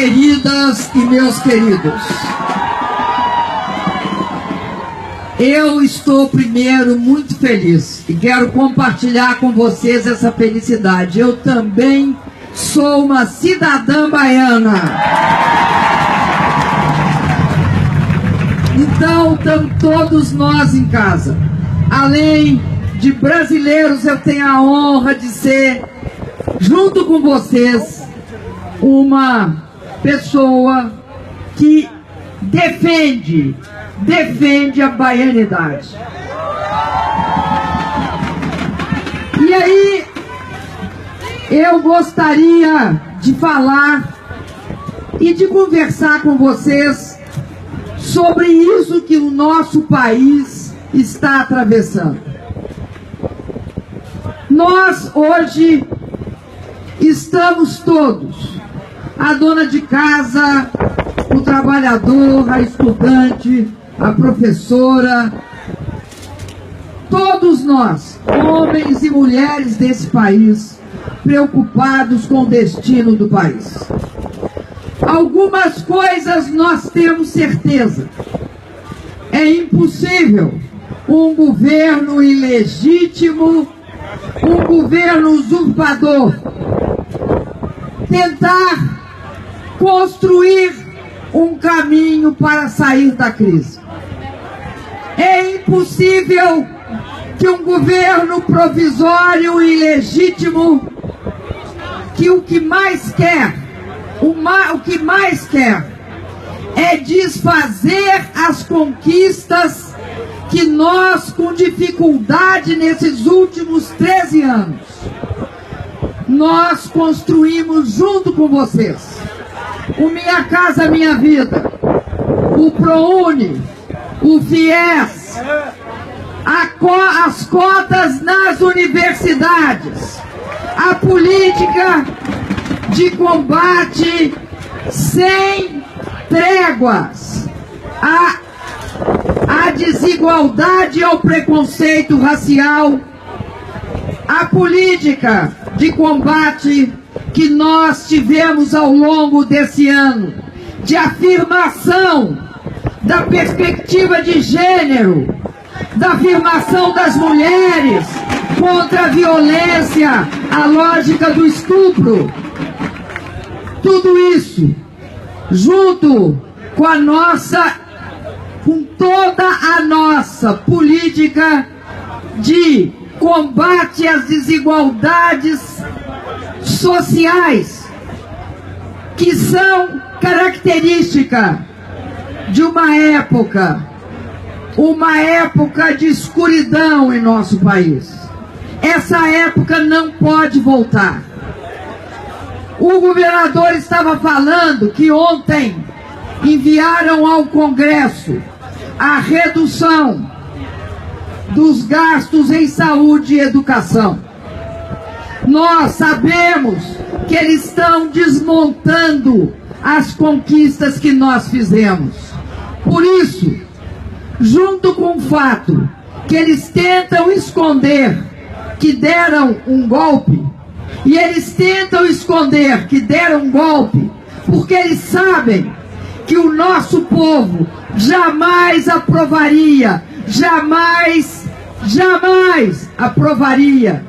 queridas e meus queridos, eu estou primeiro muito feliz e quero compartilhar com vocês essa felicidade. Eu também sou uma cidadã baiana. Então, estamos todos nós em casa. Além de brasileiros, eu tenho a honra de ser, junto com vocês, uma pessoa que defende a baianidade. E aí, eu gostaria de falar e de conversar com vocês sobre isso que o nosso país está atravessando. Nós, hoje, estamos todos, a dona de casa, o trabalhador, a estudante, a professora, todos nós, homens e mulheres desse país, preocupados com o destino do país. Algumas coisas nós temos certeza. É impossível um governo ilegítimo, um governo usurpador, tentar construir um caminho para sair da crise. É impossível que um governo provisório e ilegítimo, que o que mais quer é desfazer as conquistas que nós, com dificuldade nesses últimos 13 anos, nós construímos junto com vocês. O Minha Casa Minha Vida, o ProUni, o FIES, as cotas nas universidades, a política de combate sem tréguas à desigualdade e ao preconceito racial, a política de combate que nós tivemos ao longo desse ano, de afirmação da perspectiva de gênero, da afirmação das mulheres contra a violência, a lógica do estupro. Tudo isso, junto com toda a nossa política de combate às desigualdades sociais, que são característica de uma época de escuridão em nosso país. Essa época não pode voltar. O governador estava falando que ontem enviaram ao Congresso a redução dos gastos em saúde e educação. Nós sabemos que eles estão desmontando as conquistas que nós fizemos. Por isso, junto com o fato que eles tentam esconder que deram um golpe, e eles tentam esconder que deram um golpe, porque eles sabem que o nosso povo jamais aprovaria, jamais aprovaria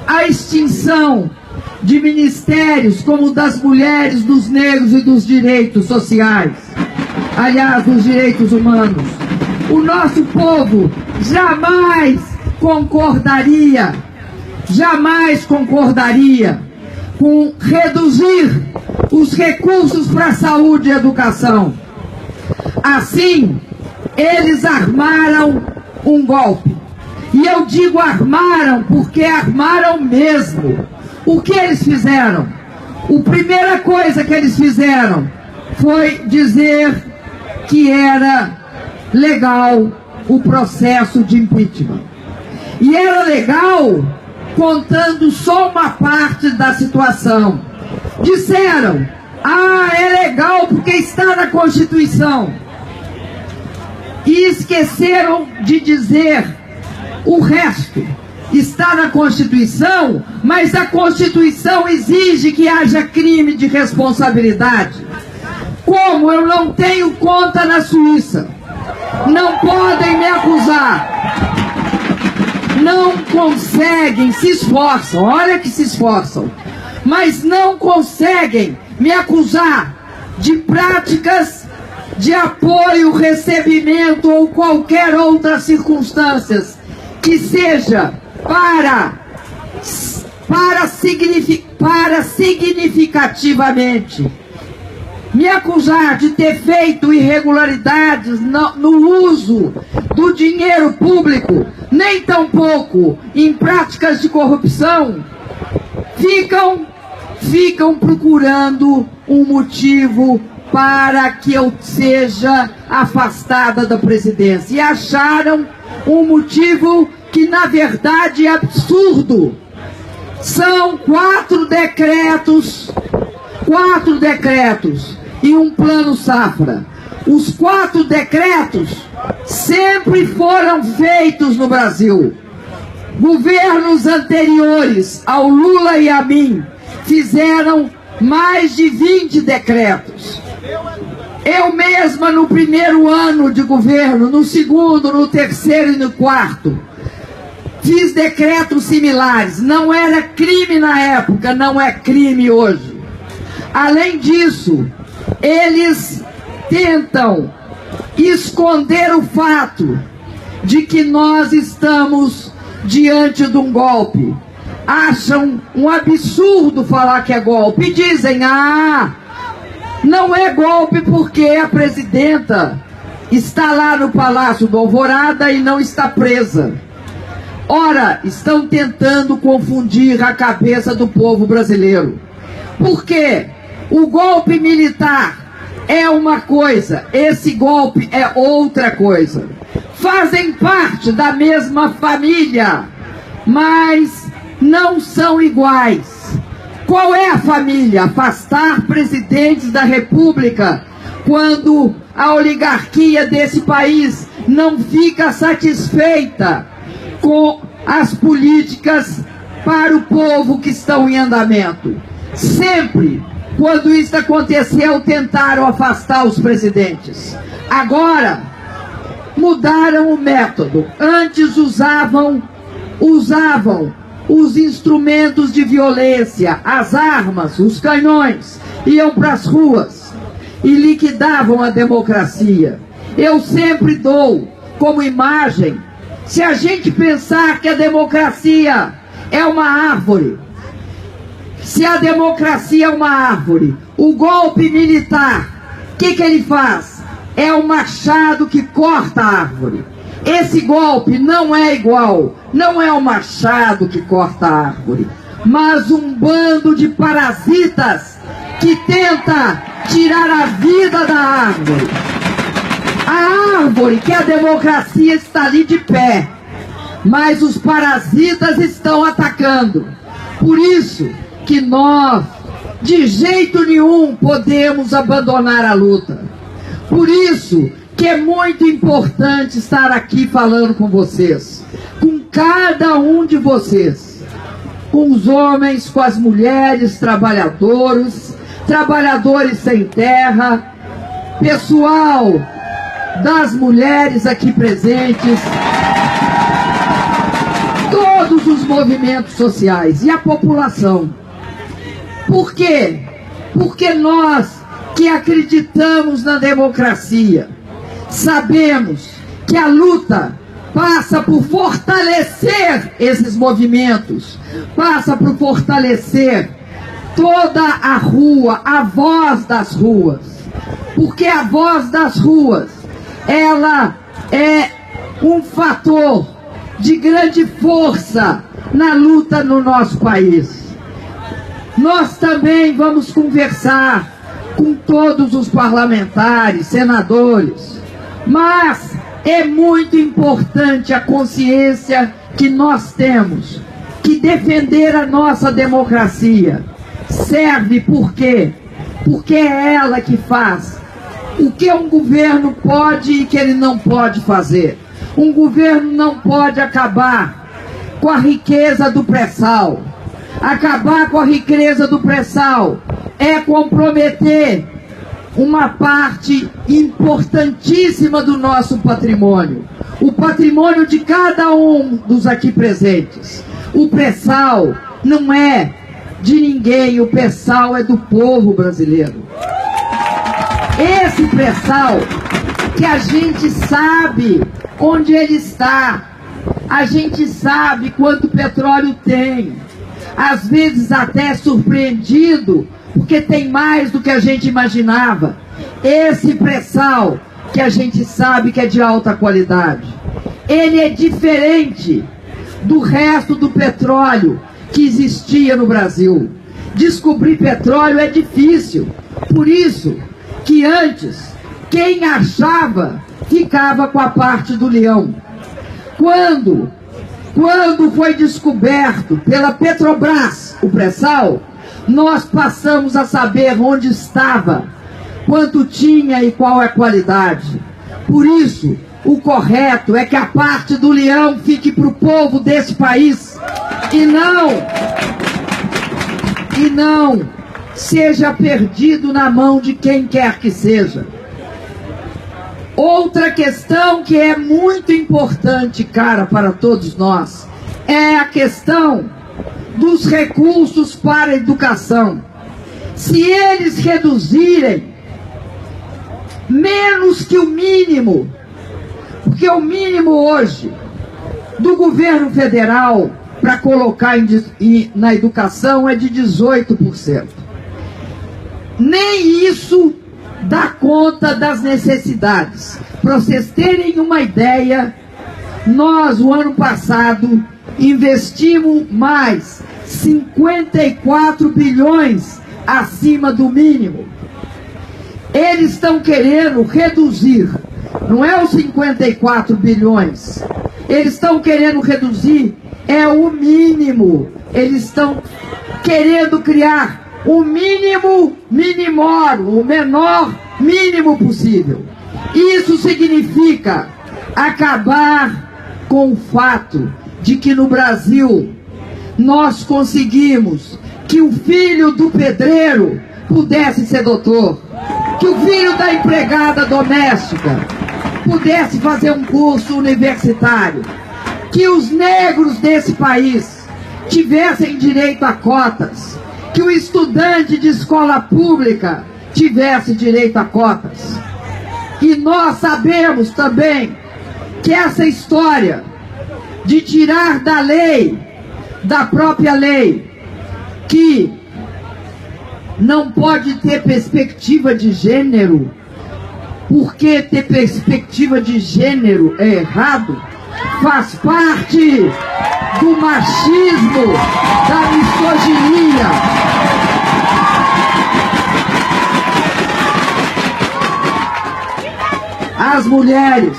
a extinção de ministérios como o das mulheres, dos negros e dos direitos sociais, aliás, dos direitos humanos. O nosso povo jamais concordaria com reduzir os recursos para a saúde e educação. Assim, eles armaram um golpe. E eu digo armaram porque armaram mesmo. O que eles fizeram? A primeira coisa que eles fizeram foi dizer que era legal o processo de impeachment. E era legal contando só uma parte da situação. Disseram, é legal porque está na Constituição. E esqueceram de dizer o resto. Está na Constituição, mas a Constituição exige que haja crime de responsabilidade. Como eu não tenho conta na Suíça, não podem me acusar. Não conseguem, se esforçam, olha que se esforçam, mas não conseguem me acusar de práticas de apoio, recebimento ou qualquer outra circunstâncias que seja para significativamente me acusar de ter feito irregularidades no uso do dinheiro público, nem tampouco em práticas de corrupção, ficam procurando um motivo para que eu seja afastada da presidência. E acharam um motivo que, na verdade, é absurdo. São 4 decretos e um plano safra. Os 4 decretos sempre foram feitos no Brasil. Governos anteriores ao Lula e a mim fizeram mais de 20 decretos. Eu mesma, no primeiro ano de governo, no segundo, no terceiro e no quarto, fiz decretos similares. Não era crime na época, não é crime hoje. Além disso, eles tentam esconder o fato de que nós estamos diante de um golpe. Acham um absurdo falar que é golpe. E dizem, não é golpe porque a presidenta está lá no Palácio do Alvorada e não está presa. Ora, estão tentando confundir a cabeça do povo brasileiro. Por quê? O golpe militar é uma coisa, esse golpe é outra coisa. Fazem parte da mesma família, mas não são iguais. Qual é a família? Afastar presidentes da República quando a oligarquia desse país não fica satisfeita com as políticas para o povo que estão em andamento. Sempre, quando isso aconteceu, tentaram afastar os presidentes. Agora, mudaram o método. Antes usavam os instrumentos de violência, as armas, os canhões, iam para as ruas e liquidavam a democracia. Eu sempre dou como imagem, se a gente pensar que a democracia é uma árvore, se a democracia é uma árvore, o golpe militar, o que ele faz? É o machado que corta a árvore. Esse golpe não é igual, não é o machado que corta a árvore, mas um bando de parasitas que tenta tirar a vida da árvore. A árvore, que a democracia está ali de pé, mas os parasitas estão atacando. Por isso que nós, de jeito nenhum, podemos abandonar a luta. Por isso que é muito importante estar aqui falando com vocês, com cada um de vocês, com os homens, com as mulheres, trabalhadores sem terra, pessoal das mulheres aqui presentes, todos os movimentos sociais e a população. Por quê? Porque nós que acreditamos na democracia, sabemos que a luta passa por fortalecer esses movimentos, passa por fortalecer toda a rua, a voz das ruas, porque a voz das ruas, ela é um fator de grande força na luta no nosso país. Nós também vamos conversar com todos os parlamentares, senadores, mas é muito importante a consciência que nós temos, que defender a nossa democracia serve por quê? Porque é ela que faz o que um governo pode e que ele não pode fazer. Um governo não pode acabar com a riqueza do pré-sal. Acabar com a riqueza do pré-sal é comprometer uma parte importantíssima do nosso patrimônio, o patrimônio de cada um dos aqui presentes. O pré-sal não é de ninguém, o pré-sal é do povo brasileiro. Esse pré-sal que a gente sabe onde ele está, a gente sabe quanto petróleo tem, às vezes até surpreendido, porque tem mais do que a gente imaginava. Esse pré-sal que a gente sabe que é de alta qualidade, ele é diferente do resto do petróleo que existia no Brasil. Descobrir petróleo é difícil, por isso que antes, quem achava ficava com a parte do leão. Quando foi descoberto pela Petrobras o pré-sal, nós passamos a saber onde estava, quanto tinha e qual é a qualidade. Por isso, o correto é que a parte do leão fique para o povo desse país e não seja perdido na mão de quem quer que seja. Outra questão que é muito importante, cara, para todos nós, é a questão dos recursos para a educação. Se eles reduzirem menos que o mínimo, porque o mínimo hoje do governo federal para colocar na educação é de 18%. Nem isso dá conta das necessidades. Para vocês terem uma ideia, nós, o ano passado, investimos mais 54 bilhões acima do mínimo. Eles estão querendo reduzir, não é os 54 bilhões, eles estão querendo reduzir, é o mínimo. Eles estão querendo criar o mínimo minimorum, o menor mínimo possível. Isso significa acabar com o fato de que no Brasil nós conseguimos que o filho do pedreiro pudesse ser doutor, que o filho da empregada doméstica pudesse fazer um curso universitário, que os negros desse país tivessem direito a cotas, que o estudante de escola pública tivesse direito a cotas. E nós sabemos também que essa história de tirar da lei, da própria lei, que não pode ter perspectiva de gênero, porque ter perspectiva de gênero é errado, faz parte do machismo, da misoginia. As mulheres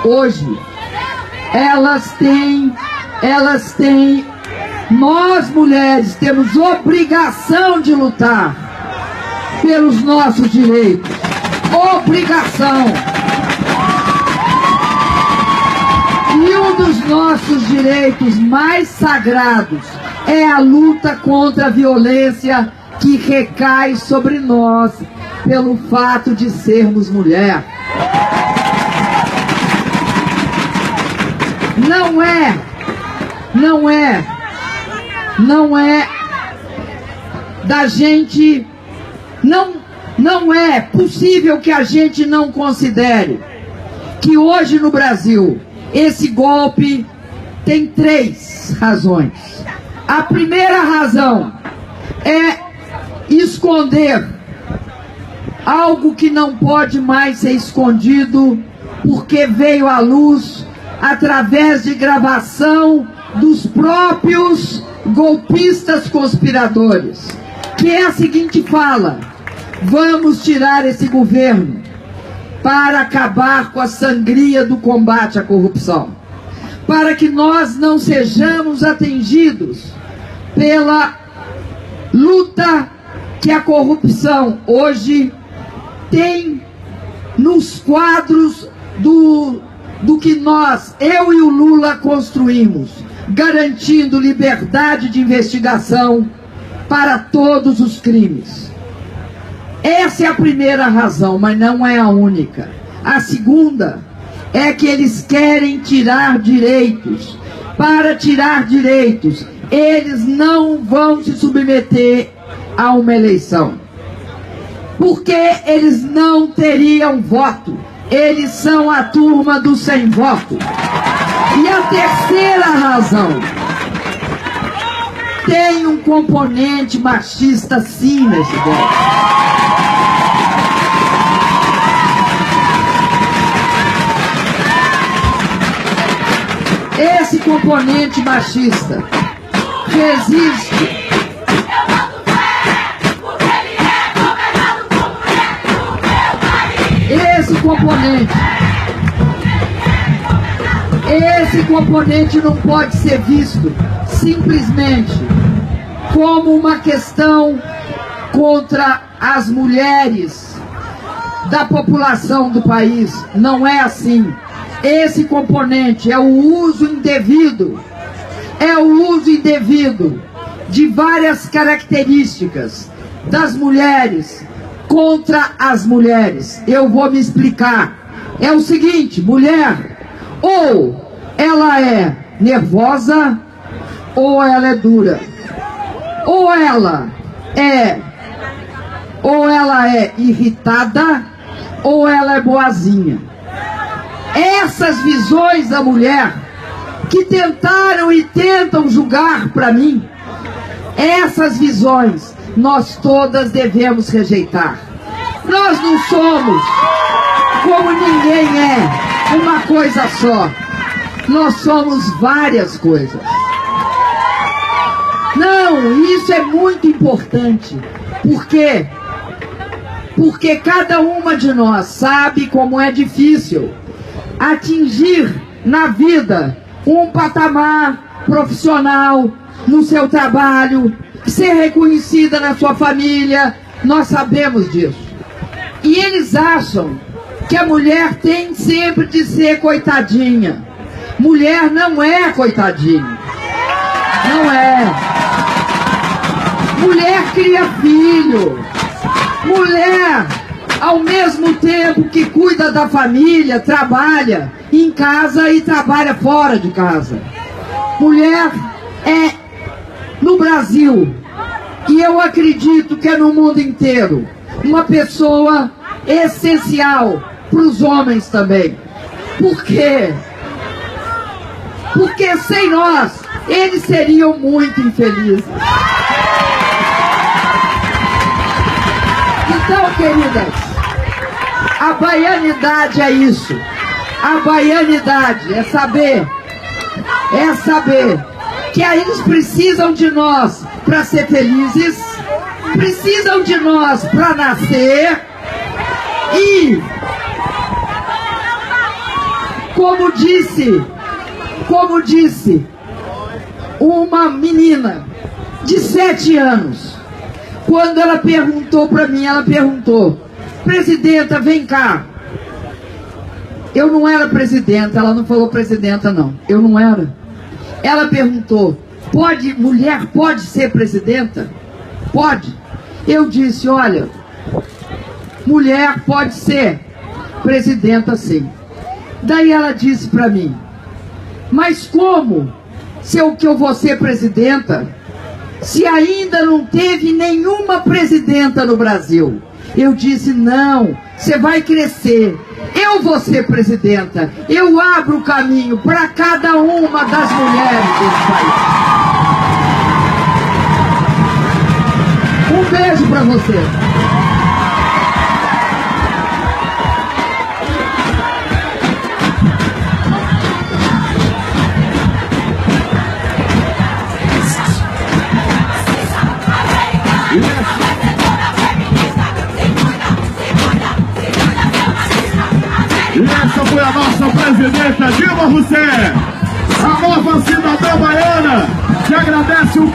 hoje, nós mulheres temos obrigação de lutar pelos nossos direitos. Obrigação. E um dos nossos direitos mais sagrados é a luta contra a violência que recai sobre nós pelo fato de sermos mulher. Não é da gente, não é possível que a gente não considere que hoje no Brasil esse golpe tem 3 razões. A primeira razão é esconder algo que não pode mais ser escondido, porque veio à luz através de gravação dos próprios golpistas conspiradores, que é a seguinte fala: vamos tirar esse governo para acabar com a sangria do combate à corrupção, para que nós não sejamos atingidos pela luta que a corrupção hoje tem nos quadros do que eu e o Lula construímos. garantindo liberdade de investigação para todos os crimes. Essa é a primeira razão, mas não é a única. A segunda é que eles querem tirar direitos. Para tirar direitos, eles não vão se submeter a uma eleição, porque eles não teriam voto. Eles são a turma do sem voto. E a terceira razão tem um componente machista sim nesse golpe. Esse componente machista resiste. Esse componente não pode ser visto simplesmente como uma questão contra as mulheres da população do país. Não é assim. Esse componente é o uso indevido, de várias características das mulheres contra as mulheres. Eu vou me explicar. É o seguinte: mulher, ou ela é nervosa, ou ela é dura, ou ela é irritada, ou ela é boazinha. Essas visões da mulher que tentaram e tentam julgar para mim, essas visões nós todas devemos rejeitar. Nós não somos, como ninguém é, uma coisa só. Nós somos várias coisas. Não, isso é muito importante. Por quê? Porque cada uma de nós sabe como é difícil atingir na vida um patamar profissional no seu trabalho, ser reconhecida na sua família. Nós sabemos disso. E eles acham que a mulher tem sempre de ser coitadinha. Mulher não é coitadinha. Não é. Mulher cria filho. Mulher, ao mesmo tempo que cuida da família, trabalha em casa e trabalha fora de casa. Mulher é, no Brasil, e eu acredito que é no mundo inteiro, uma pessoa essencial para os homens também. Por quê? Porque sem nós, eles seriam muito infelizes. Então, queridas, a baianidade é isso. A baianidade é saber que eles precisam de nós para ser felizes, precisam de nós para nascer e, como disse uma menina de 7 anos, quando ela perguntou para mim, presidenta, vem cá. Eu não era presidenta, ela não falou presidenta não, eu não era. Ela perguntou, mulher pode ser presidenta? Pode. Eu disse, olha, mulher pode ser presidenta sim. Daí ela disse para mim, mas como que eu vou ser presidenta se ainda não teve nenhuma presidenta no Brasil? Eu disse, não, você vai crescer. Eu vou ser presidenta. Eu abro o caminho para cada uma das mulheres desse país. Um beijo para você. E essa foi a nossa presidenta Dilma Rousseff, a nova cidadã baiana, que agradece o